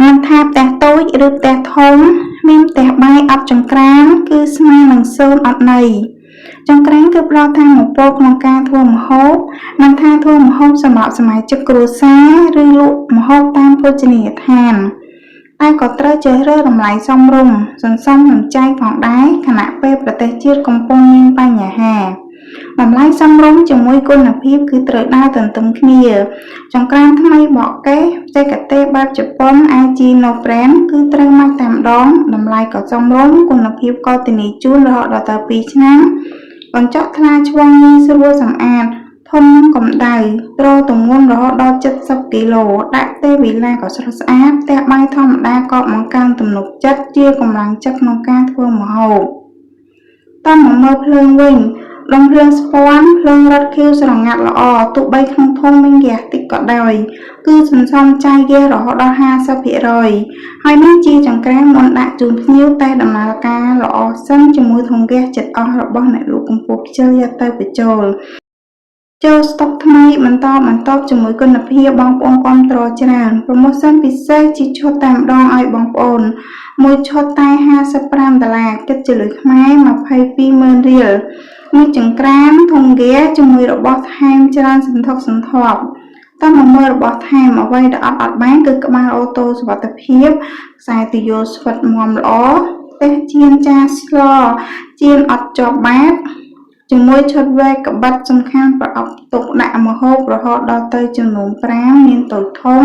មិនថាផ្ទះតូចឬផ្ទះធំមានផ្ទះបាយអត់ចង្ក្រានគឺស្មើនឹង0អត់ន័យចង្ក្រានគឺផ្ដល់ថាមពលក្នុងការធ្វើម្ហូបមិនថាធ្វើម្ហូបសម្រាប់សមាជិកគ្រួសារឬលក់ម្ហូបតាមភោជនីយដ្ឋានតែក៏ត្រូវជ្រើសរើសតម្លៃសមរម្យសន្សំនឹងចែកផងដែរខណៈពេលប្រទេសជាតិកំពុងមានបញ្ហាតម្លៃសមរម្យជាមួយគុណភាពគឺត្រូវដើរទន្ទឹមគ្នាចង្ក្រានថ្មីបកកេះបច្ចេកទេសបែបជប៉ុន Ajino Brand គឺត្រូវមកតែម្ដងតម្លៃក៏សមរម្យគុណភាពក៏ធានាជូនរហូតដល់ទៅ2ឆ្នាំកញ្ចក់ថ្លាឆ្វង់ងាយស្រួលសម្អាតធន់នឹងកម្ដៅទ្រទម្ងន់រហូតដល់70គីឡូដាក់ទេវីឡាក៏ស្រស់ស្អាតផ្ទះបាយធម្មតាក៏បង្កើនទំនុកចិត្តជាកម្លាំងចិត្តក្នុងការធ្វើម្ហូបតមកមើលភ្លើងវិញដុំភ្លើងស្ពាន់ភ្លើងរត់ខៀវស្រងាត់ល្អទោះបីក្នុងធុងមានហ្គាសតិចក៏ដោយគឺសន្សំចាយហ្គាសរហូតដល់ 50% ហើយនេះជាចង្ក្រានមុនដាក់ជូនភ្ញៀវតែដំណើរការល្អសិនជាមួយធុងហ្គាសចិត្តអស់របស់អ្នកលក់កំពូលខ្ជិលយកទៅបញ្ចូលស្តុកថ្មីបន្តជាមួយគុណភាពបងប្អូនគាំទ្រច្រើនប្រូម៉ូសិនពិសេសជាឈុតតែម្ដងឲ្យបងប្អូនមួយឈុតតែ$55គិតជាលុយខ្មែរ22,000រៀលមួយចង្ក្រានធុងហ្គាសជាមួយរបស់ថែមច្រើនសន្ធឹកសន្ធាប់តើមកមើលរបស់ថែមអ្វីដែលអត់បានគឺក្បាលអូតូសុវត្ថិភាពខ្សែទយោស្វិតមាំល្អទេសជៀនចាស្លជៀនអត់ជាប់បាតជាមួយឈុតវែកក្បិតសំខាន់ប្រអប់ទុកដាក់ម្ហូបរហូតដល់ទៅចំនួន5មានតូចធំ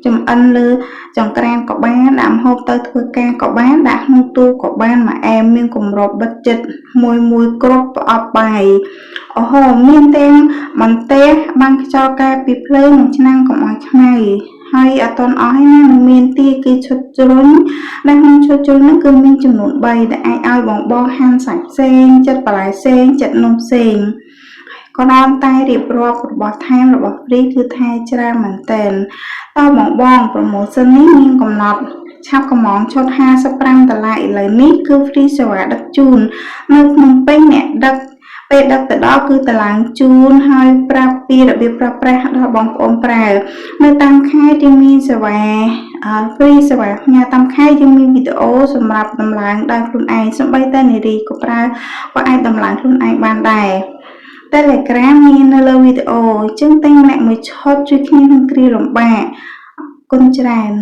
ចំអិនលើចង្ក្រានក៏បានដាក់ម្ហូបទៅធ្វើការក៏បានដាក់ក្នុងទូក៏បានមួយអែមមានគម្របបិទចិត្តមួយគ្រប់ប្រអប់បាយអូហូមានទាំងបន្ទះបាំងខ្យល់ការពីភ្លើងនិងឆ្នាំងកុំឲ្យខ្មៅហើយអត់តន់អស់ហើយណានឹងមានទីគឺឈុតជ្រុញដែលក្នុងឈុតជ្រុញនោះគឺមានចំនួន3ដែលអាចឲ្យបងហាន់សាច់ផ្សេងចិត្តបន្លែផ្សេងចិត្តនំផ្សេងក៏ដល់តែរៀបរាប់របស់ថែមរបស់ហ្វ្រីគឺថែច្រើនមែនទែនតើបងប្រូម៉ូសិននេះមានកំណត់ឆាប់កំងឈុត$55ឥឡូវនេះគឺហ្វ្រីសេវាដឹកជូននៅភ្នំពេញអ្នកដឹកពេលដឹកទៅដល់គឺតឡើងជូនហើយប្រាប់ពីរបៀបប្រើប្រាស់ដល់បងប្អូនប្រើនៅតាមខេត្តយើងមានសេវាហ្វ្រីសេវាផ្ញើតាមខេត្តយើងមានវីដេអូសម្រាប់ដំឡើងដោយខ្លួនឯងសូម្បីតែនារីក៏ប្រើក៏អាចដំឡើងខ្លួនឯងបានដែរ Telegram មាននៅលើវីដេអូអញ្ចឹងតែម្នាក់មួយឈុតជួយគ្នានឹងគ្រាលំបាកគុណច្រើន